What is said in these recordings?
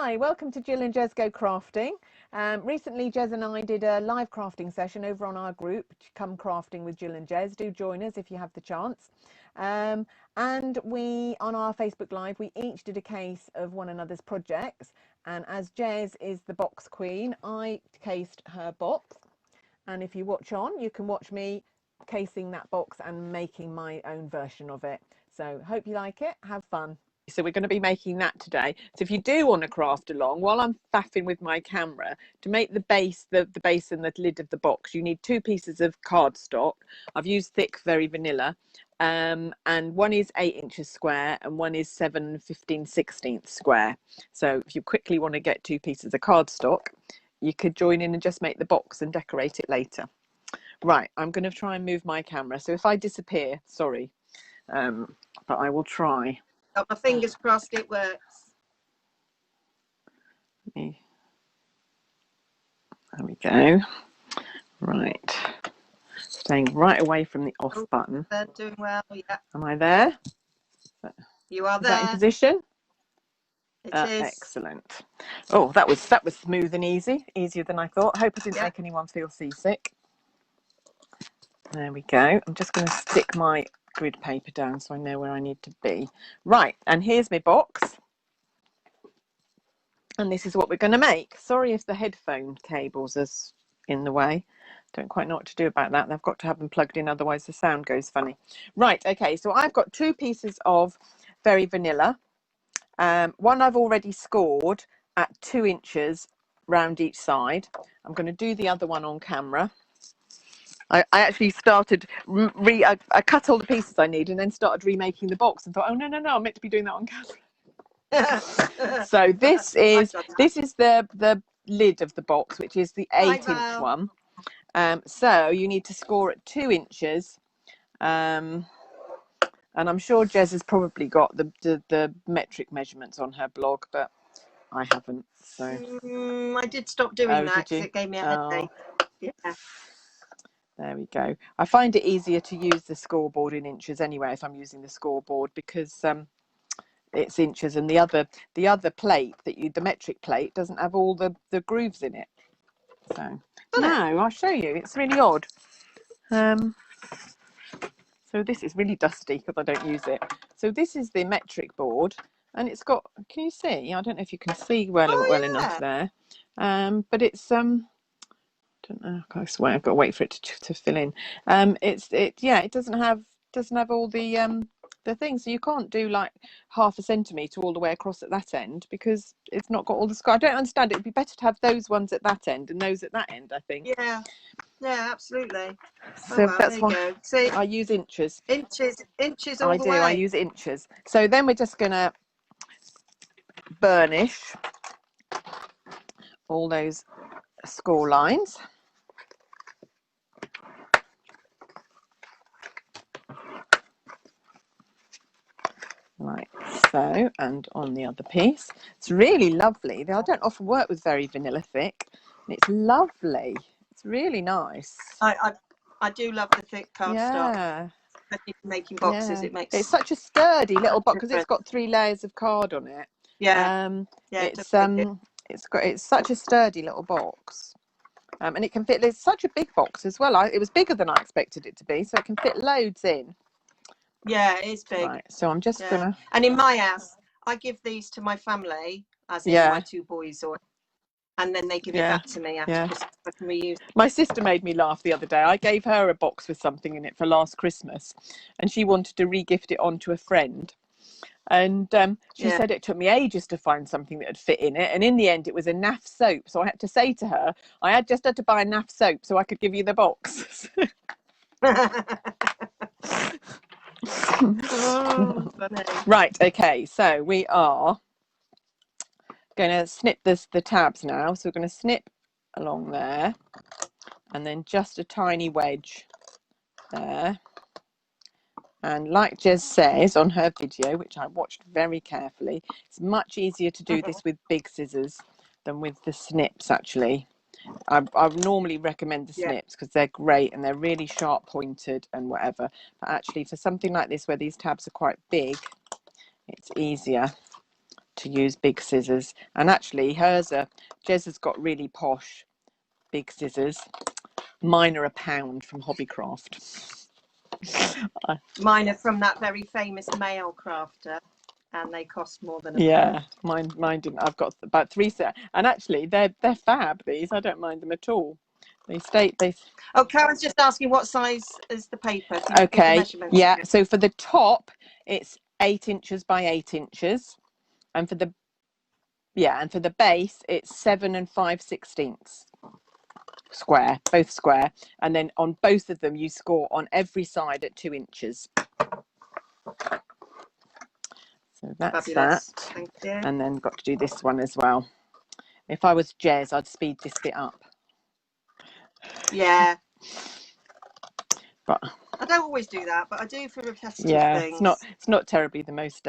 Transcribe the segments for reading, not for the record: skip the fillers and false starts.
Hi, welcome to Jill and Jez Go Crafting. Recently, Jez and I did a live crafting session over on our group, Come Crafting with Jill and Jez. Do join us if you have the chance. And we, on our Facebook Live, we each did a case of one another's projects. And as Jez is the box queen, I cased her box. And if you watch on, you can watch me casing that box and making my own version of it. So hope you like it. Have fun. So we're going to be making that today. So if you do want to craft along, while I'm faffing with my camera, to make the base, the base and the lid of the box, you need 2 pieces of cardstock. I've used thick, very vanilla. And one is 8 inches square and one is 7 15/16 square. So if you quickly want to get 2 pieces of cardstock, you could join in and just make the box and decorate it later. Right, I'm going to try and move my camera. So if I disappear, sorry, but I will try. Got my fingers crossed it works. There we go. Right. Staying right away from the off button. They're doing well, yeah. Am I there? You are Is there. that in position? It is. Excellent. Oh, that was smooth and easy. Easier than I thought. Hope I didn't make anyone feel seasick. There we go. I'm just going to stick my grid paper down so I know where I need to be. Right, and here's my box. And this is what we're going to make. Sorry if the headphone cables are in the way. Don't quite know what to do about that. I've got to have them plugged in, otherwise the sound goes funny. Right, okay, so I've got 2 pieces of very vanilla. One I've already scored at 2 inches round each side. I'm going to do the other one on camera. I actually started, I cut all the pieces I need and then started remaking the box and thought, oh, no, I'm meant to be doing that on camera. So this is the lid of the box, which is the 8-inch one. So you need to score at 2 inches. And I'm sure Jez has probably got the metric measurements on her blog, but I haven't. So I did stop doing that because it gave me a headache. Yeah. There we go. I find it easier to use the scoreboard in inches anyway if I'm using the scoreboard, because it's inches, and the other plate the metric plate doesn't have all the grooves in it. So no, I'll show you. It's really odd. So this is really dusty because I don't use it. So this is the metric board, and it's got, can you see? I don't know if you can see well enough there. But it's I don't know. I swear I've got to wait for it to fill in. It doesn't have all the things, so you can't do like 1/2 centimetre all the way across at that end because it's not got all the square. I don't understand. It'd be better to have those ones at that end and those at that end, I think. Yeah, absolutely. So that's why I use inches. Inches all the way. I use inches. So then we're just gonna burnish all those score lines. Like so, and on the other piece. It's really lovely. I don't often work with very vanilla thick, and it's lovely. It's really nice. I do love the thick cardstock. Yeah. Making boxes, it's such a sturdy little box because it's got 3 layers of card on it. It's such a sturdy little box. And it can fit. There's such a big box as well. It was bigger than I expected it to be, so it can fit loads in. Yeah, it is big. Right, so I'm just gonna. And in my house, I give these to my family, as in my 2 boys, and then they give it back to me after Christmas. I can reuse it. My sister made me laugh the other day. I gave her a box with something in it for last Christmas, and she wanted to re-gift it on to a friend. And she said it took me ages to find something that would fit in it, and in the end it was a naff soap. So I had to say to her, I had to buy a naff soap so I could give you the box. Right, okay, so we are going to snip the tabs now. So we're going to snip along there, and then just a tiny wedge there. And like Jez says on her video, which I watched very carefully, it's much easier to do this with big scissors than with the snips, actually. I normally recommend the snips because they're great and they're really sharp pointed and whatever. But actually for something like this where these tabs are quite big, it's easier to use big scissors. And actually hers are, Jez has got really posh big scissors. Mine are £1 from Hobbycraft. Mine are from that very famous male crafter, and they cost more than £1. Yeah, mine didn't. I've got about 3 set, and actually they're fab. These, I don't mind them at all. They. Oh, Karen's just asking what size is the paper. Can you give the measurements? Yeah. So for the top, it's 8 inches by 8 inches, and for the base, it's 7 5/16 square, both square, and then on both of them, you score on every side at 2 inches. So that's fabulous. that. Thank you. And then got to do this one as well. If I was Jez, I'd speed this bit up. Yeah. But I don't always do that, but I do for repetitive things. It's not terribly the most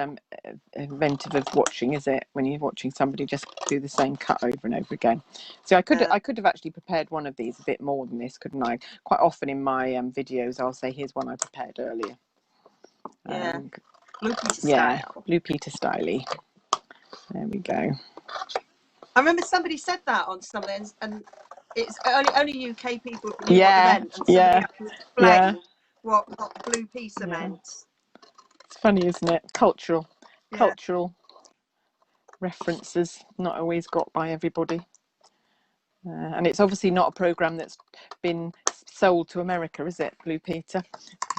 inventive of watching, is it? When you're watching somebody just do the same cut over and over again. So I could have actually prepared one of these a bit more than this, couldn't I? Quite often in my videos, I'll say, here's one I prepared earlier. Yeah. Blue Peter style. Blue Peter styley. There we go. I remember somebody said that on something, and it's only UK people knew what it meant, and somebody actually explained what blue pizza meant. It's funny, isn't it? Cultural references not always got by everybody. And it's obviously not a program that's been sold to America, is it, Blue Peter?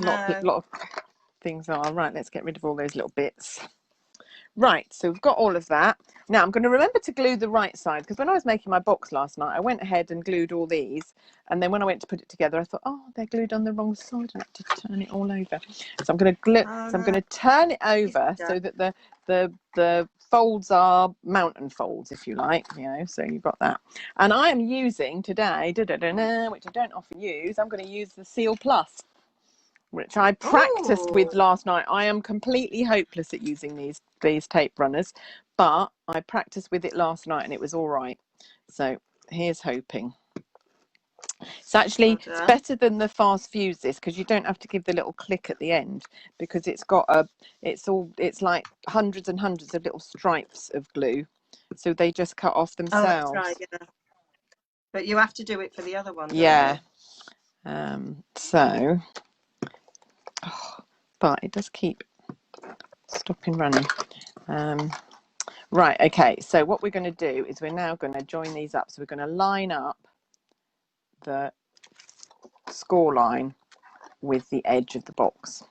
A lot of things are. Right, let's get rid of all those little bits. Right, so we've got all of that. Now I'm going to remember to glue the right side, because when I was making my box last night, I went ahead and glued all these, and then when I went to put it together, I thought, oh, they're glued on the wrong side. I had to turn it all over. So I'm going to glue. So I'm going to turn it over so that the folds are mountain folds, if you like. So you've got that. And I am using today, which I don't often use. I'm going to use the Seal Plus, which I practiced with last night. I am completely hopeless at using these tape runners, but I practiced with it last night and it was all right. So here's hoping. It's actually it's better than the fast fuse this, because you don't have to give the little click at the end, because it's like hundreds and hundreds of little stripes of glue, so they just cut off themselves. Oh, that's right, yeah. But you have to do it for the other one, don't you? But it does keep stopping running. Right, okay, so what we're going to do is we're now going to join these up. So we're going to line up the score line with the edge of the box.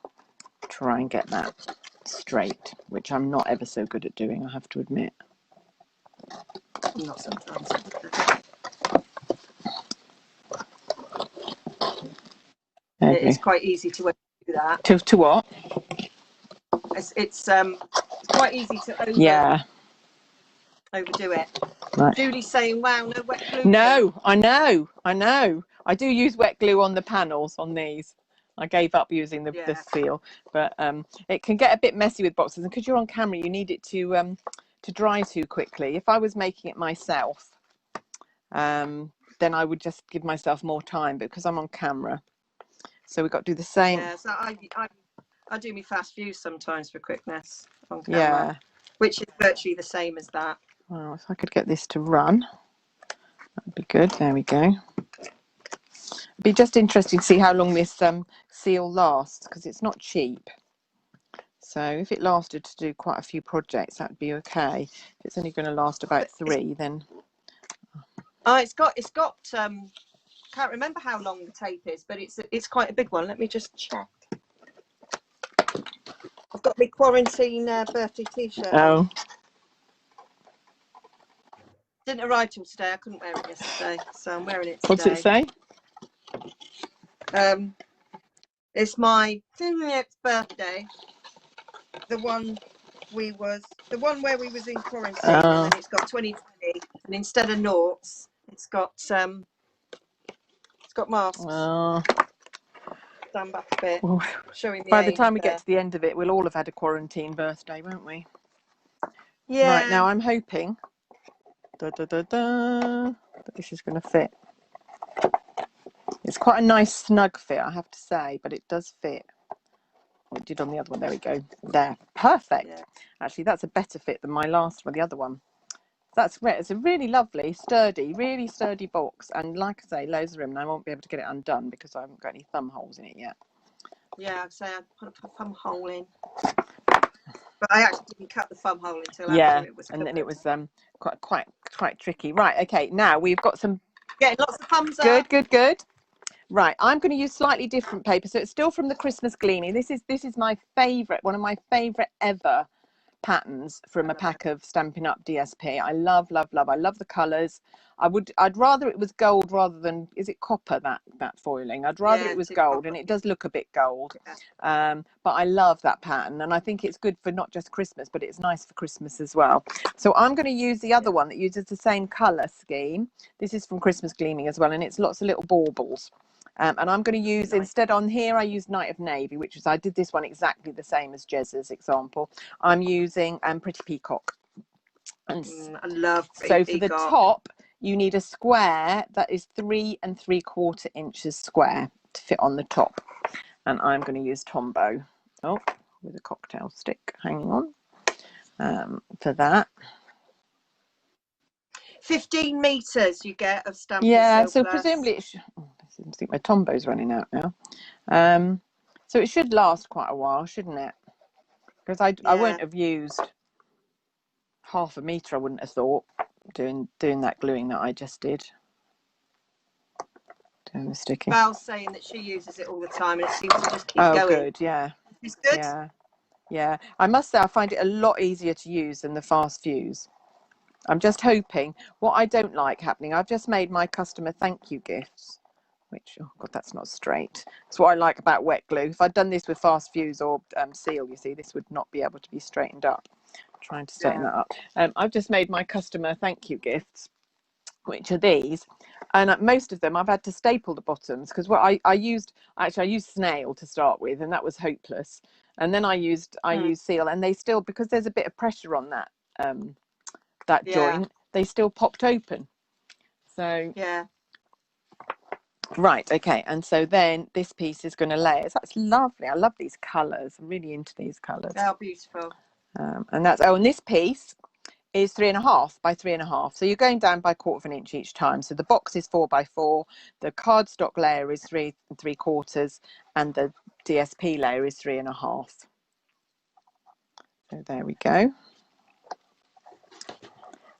Try and get that straight, which I'm not ever so good at doing, I have to admit. I'm not sometimes. It's quite easy to do that. To what? It's quite easy to overdo it. Right. Julie's saying, wow, no wet glue. No, I know. I do use wet glue on the panels on these. I gave up using the seal, but it can get a bit messy with boxes, and because you're on camera, you need it to dry too quickly. If I was making it myself, then I would just give myself more time, but because I'm on camera, so we've got to do the same. Yeah, so I do my fast fuse sometimes for quickness on camera, which is virtually the same as that. Well, if I could get this to run, that'd be good. There we go. It'd be just interesting to see how long this seal lasts, because it's not cheap. So if it lasted to do quite a few projects, that'd be okay. If it's only going to last about 3, then. Oh, it's got. Can't remember how long the tape is, but it's quite a big one. Let me just check. I've got my quarantine birthday T-shirt. Oh. Didn't arrive till today. I couldn't wear it yesterday, so I'm wearing it today. What's it say? It's my 10th birthday. The one where we was in quarantine, and then it's got 2020, and instead of noughts, it's got masks. Stand back a bit, showing the. By the time we get to the end of it, we'll all have had a quarantine birthday, won't we? Yeah. Right, now I'm hoping that this is going to fit. It's quite a nice snug fit, I have to say, but it does fit. It did on the other one. There we go. There, perfect. Yeah. Actually, that's a better fit than my last one, the other one. That's great. It's a really lovely, really sturdy box, and like I say, loads of room. And I won't be able to get it undone because I haven't got any thumb holes in it yet. Yeah, I'd say I put a thumb hole in, but I actually didn't cut the thumb hole until after it was covered. And then it was quite tricky. Right. Okay. Now we've got some. Getting lots of thumbs up. Good. Right, I'm going to use slightly different paper. So it's still from the Christmas Gleaming. This is my favourite, one of my favourite ever patterns from a pack of Stampin' Up DSP. I love the colours. I'd rather it was gold rather than, is it copper, that foiling? I'd rather it was gold, copper. And it does look a bit gold. Yeah. But I love that pattern, and I think it's good for not just Christmas, but it's nice for Christmas as well. So I'm going to use the other one that uses the same colour scheme. This is from Christmas Gleaming as well, and it's lots of little baubles. And I'm going to use, instead on here, I use Night of Navy, which is, I did this one exactly the same as Jez's example. I'm using Pretty Peacock. And I love Pretty so Peacock. For the top, you need a square that is 3 3/4 inches square to fit on the top. And I'm going to use Tombow, with a cocktail stick hanging on for that. 15 meters you get of Stampin' Yeah, Seal so Plus. presumably it should, I think my Tombow's running out now. So it should last quite a while, shouldn't it? Because I wouldn't have used half a meter, I wouldn't have thought, doing that gluing that I just did. Doing the sticking. Val's saying that she uses it all the time and it seems to just keep going. Oh, good, yeah. It's good. Yeah. I must say I find it a lot easier to use than the fast fuse. I'm just hoping. What I don't like happening, I've just made my customer thank you gifts, which, oh God, that's not straight. That's what I like about wet glue. If I'd done this with fast fuse or seal, you see, this would not be able to be straightened up. I'm trying to straighten that up. I've just made my customer thank you gifts, which are these. And most of them I've had to staple the bottoms because what I used snail to start with, and that was hopeless. And then I used seal, and they still, because there's a bit of pressure on that joint, they still popped open. So right, okay, and so then this piece is going to layers. That's lovely. I love these colours. I'm really into these colours. They're beautiful. And that's and this piece is 3.5 by 3.5. So you're going down by 1/4 inch each time. So the box is 4 by 4. The cardstock layer is 3 3/4, and the DSP layer is 3.5. So there we go.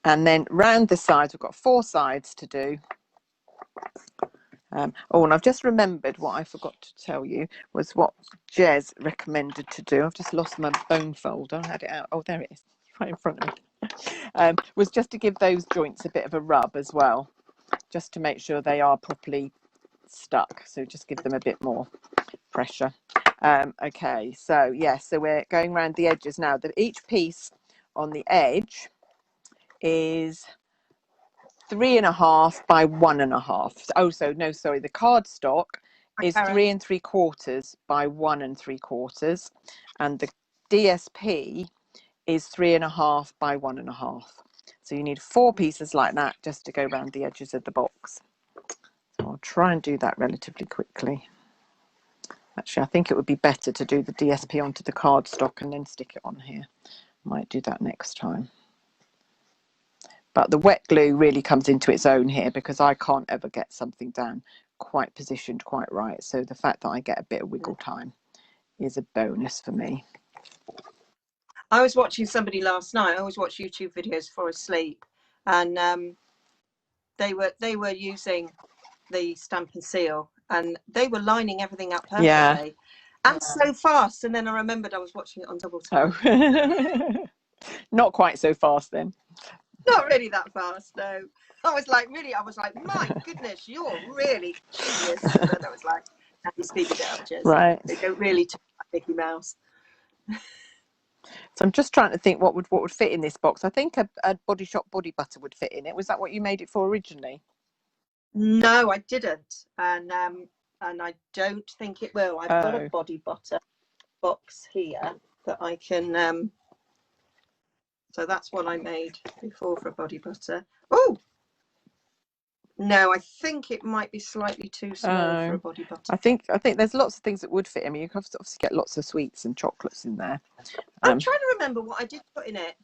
And then round the sides, we've got 4 sides to do. And I've just remembered what I forgot to tell you was what Jez recommended to do. I've just lost my bone folder. I had it out. Oh, there it is, right in front of me. Was just to give those joints a bit of a rub as well, just to make sure they are properly stuck. So just give them a bit more pressure. Okay, so so we're going around the edges now. That each piece on the edge is 3.5 by 1.5. Oh, so no, sorry. The cardstock is 3 3/4 by 1 3/4, and the DSP is 3.5 by 1.5. So you need 4 pieces like that just to go around the edges of the box. So I'll try and do that relatively quickly. Actually, I think it would be better to do the DSP onto the cardstock and then stick it on here. Might do that next time. But the wet glue really comes into its own here because I can't ever get something down quite positioned quite right. So the fact that I get a bit of wiggle time is a bonus for me. I was watching somebody last night. I always watch YouTube videos before I sleep, and they were using the Stampin' Seal, and they were lining everything up perfectly, and so fast. And then I remembered I was watching it on double time. Oh. Not quite so fast then. Not really that fast, no. I was like, my goodness, you're really genius. But I was like, now you speed it up, Jez. Right. They don't really talk like Mickey Mouse. So I'm just trying to think what would fit in this box. I think a Body Shop body butter would fit in it. Was that what you made it for originally? No, I didn't, and I don't think it will. I've got a body butter box here that I can. So that's what I made before for body butter. Oh, No, I think it might be slightly too small for a body button. I think there's lots of things that would fit. I mean, you can obviously get lots of sweets and chocolates in there. I'm trying to remember what I did put in it,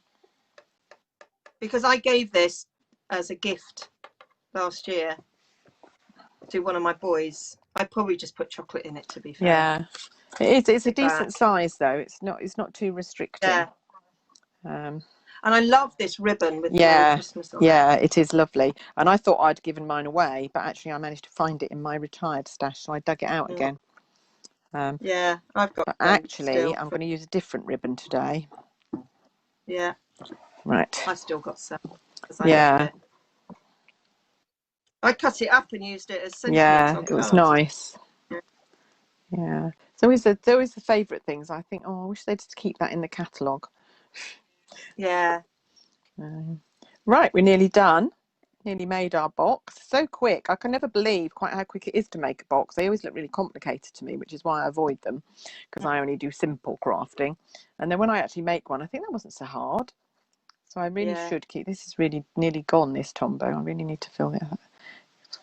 because I gave this as a gift last year to one of my boys. I probably just put chocolate in it, to be fair. Yeah, it's a decent size though. It's not too restricting. Yeah. And I love this ribbon with Merry Christmas on it. Yeah, it is lovely. And I thought I'd given mine away, but actually I managed to find it in my retired stash, so I dug it out again. Yeah, I've got. But actually, I'm going to use a different ribbon today. Yeah. Right. I still got some. Yeah. I cut it up and used it as sentimental. Yeah, it was nice. Yeah. So always the favourite things. I think, oh, I wish they'd just keep that in the catalogue. Yeah. Right, we're nearly done. Nearly made our box. So quick. I can never believe quite how quick it is to make a box. They always look really complicated to me, which is why I avoid them, because I only do simple crafting. And then when I actually make one, I think that wasn't so hard. So I really should keep. This is really nearly gone, this Tombow. I really need to fill it up.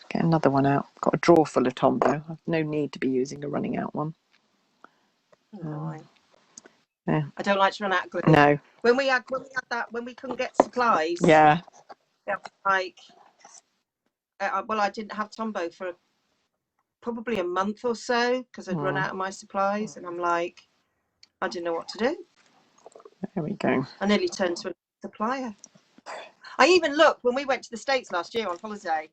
Get another one out. Got a drawer full of Tombow. I've no need to be using a running out one. Yeah. I don't like to run out of glue. No. When we couldn't get supplies. Yeah. Like, well, I didn't have Tombow for probably a month or so because I'd run out of my supplies, and I'm like, I didn't know what to do. There we go. I nearly turned to a supplier. I even looked when we went to the States last year on holiday.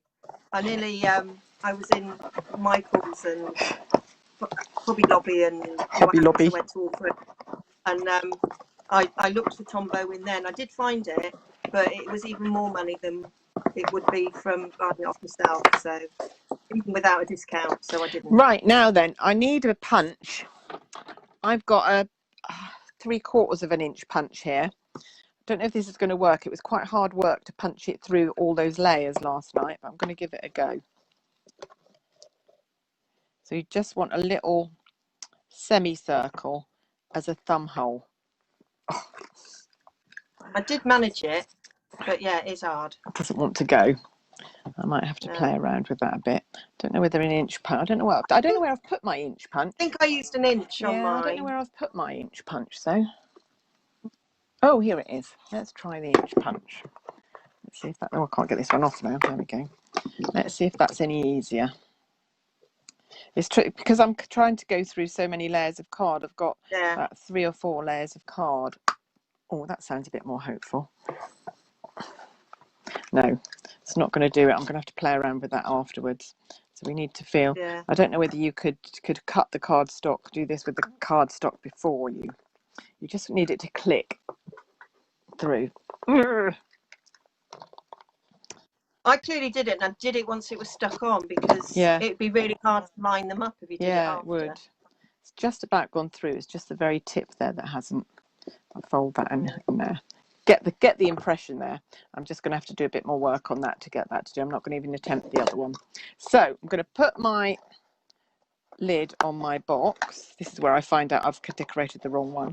I nearly, I was in Michael's and Hobby Lobby and Hobby Lobby. I went to all three. And I looked for Tombow in there, and I did find it, but it was even more money than it would be from buying it off myself. So even without a discount, so I didn't. Right, now then, I need a punch. I've got a 3/4 of an inch punch here. Don't know if this is going to work. It was quite hard work to punch it through all those layers last night, but I'm going to give it a go. So you just want a little semicircle as a thumb hole. Oh. I did manage it, but yeah, it is hard. It doesn't want to go. I might have to play around with that a bit. Don't know whether an inch punch. I don't know where I've put my inch punch. I think I used an inch on mine. I don't know where I've put my inch punch though. Oh, here it is. Let's try the inch punch. Let's see if that. Oh, I can't get this one off now. There we go. Let's see if that's any easier. It's true because I'm trying to go through so many layers of card. I've got 3 or 4 layers of card. Oh, that sounds a bit more hopeful. No, it's not going to do it. I'm going to have to play around with that afterwards. So we need to feel. Yeah. I don't know whether you could cut the cardstock, do this with the cardstock before you. You just need it to click through. I clearly did it, and I did it once it was stuck on, because it'd be really hard to line them up if you did it after. Yeah, it would. It's just about gone through. It's just the very tip there that hasn't. I'll fold that in there. Get the impression there. I'm just going to have to do a bit more work on that to get that to do. I'm not going to even attempt the other one. So I'm going to put my lid on my box. This is where I find out I've decorated the wrong one.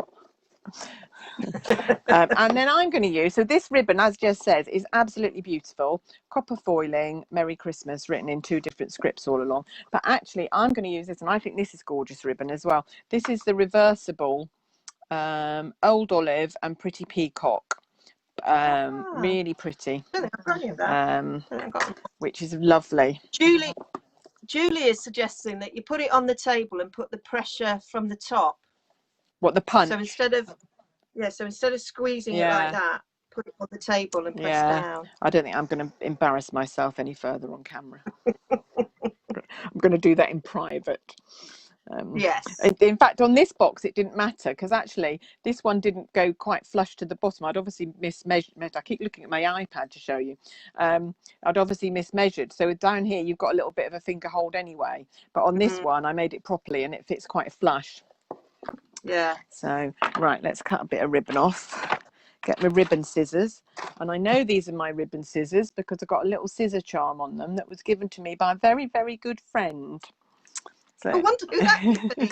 And then I'm going to use, so this ribbon, as Jez says, is absolutely beautiful. Copper foiling, Merry Christmas, written in 2 different scripts all along. But actually, I'm going to use this, and I think this is gorgeous ribbon as well. This is the reversible Old Olive and Pretty Peacock. Really pretty. I don't think I've got any of that. Which is lovely. Julie is suggesting that you put it on the table and put the pressure from the top. What, the punch? So instead of squeezing it like that, put it on the table and press down. I don't think I'm going to embarrass myself any further on camera. I'm going to do that in private. Yes. In fact, on this box, it didn't matter because actually this one didn't go quite flush to the bottom. I'd obviously mismeasured. I keep looking at my iPad to show you. I'd obviously mismeasured. So down here, you've got a little bit of a finger hold anyway. But on this one, I made it properly and it fits quite flush. Yeah. So, right, let's cut a bit of ribbon off. Get my ribbon scissors. And I know these are my ribbon scissors because I've got a little scissor charm on them that was given to me by a very, very good friend. So, I wonder who that could be.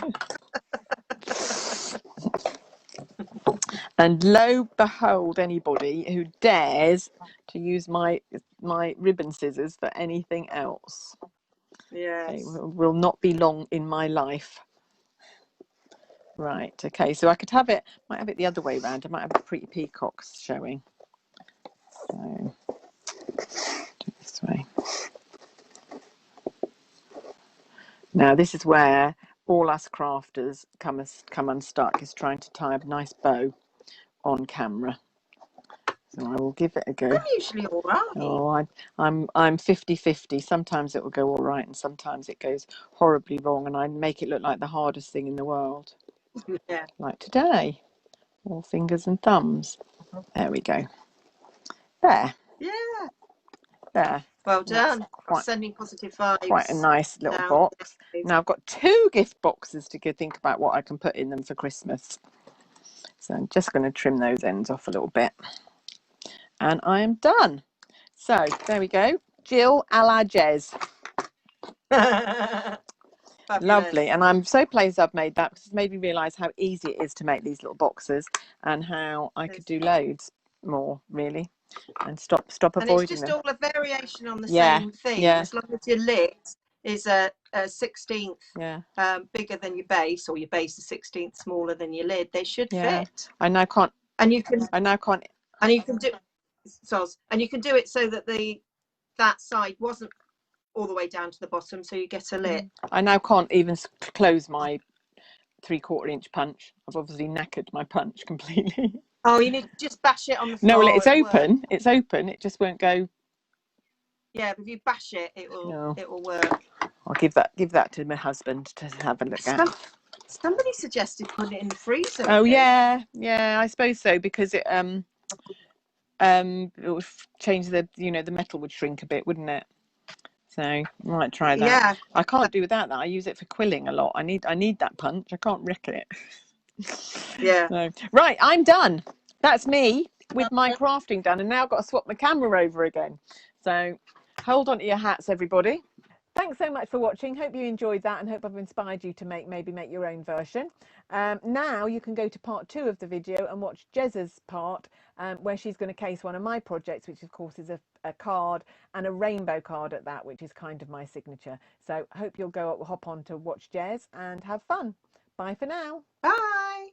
And lo behold, anybody who dares to to use my ribbon scissors for anything else. Yes. They will not be long in my life. Right, okay, so I could have it, might have it the other way around. I might have the pretty peacocks showing. So, do it this way. Now, this is where all us crafters come unstuck, is trying to tie a nice bow on camera. So I will give it a go. I'm usually all right. Oh, I'm 50-50. Sometimes it will go all right, and sometimes it goes horribly wrong, and I make it look like the hardest thing in the world. Yeah. Like today, all fingers and thumbs. There we go. There. Yeah. There. Well done. Quite, Sending positive vibes. quite a nice little down. box. Now I've got 2 gift boxes to think about what I can put in them for Christmas. So I'm just going to trim those ends off a little bit. And I am done. So there we go. Jill a la Jez. Lovely. And I'm so pleased I've made that, because it's made me realise how easy it is to make these little boxes, and how I could do loads more, really, and stop And avoiding it's just them. all a variation on the Yeah, same thing. yeah. As long as your lid is a 16th Yeah. bigger than your base, or your base is 16th smaller than your lid, they should fit. I now can't. And you can. I now can't. And you can do. And you can do it so that that side wasn't all the way down to the bottom, so you get a lid. I now can't even close my 3/4 inch punch. I've obviously knackered my punch completely. Oh, you need to just bash it on the floor. No, well, it's open. It's open. It just won't go. Yeah, but if you bash it, it will. No. It will work. I'll give that to my husband to have a look at. Somebody suggested putting it in the freezer. Oh yeah, I suppose so, because it would change the the metal would shrink a bit, wouldn't it? So I might try that. Yeah. I can't do without that. I use it for quilling a lot. I need that punch. I can't wreck it. Yeah. So, right, I'm done. That's me with my crafting done, and now I've got to swap my camera over again. So hold on to your hats, everybody. Thanks so much for watching. Hope you enjoyed that, and hope I've inspired you to maybe make your own version. Now you can go to part 2 of the video and watch Jez's part, where she's going to case one of my projects, which of course is a card, and a rainbow card at that, which is kind of my signature. So hope you'll hop on to watch Jez and have fun. Bye for now. Bye.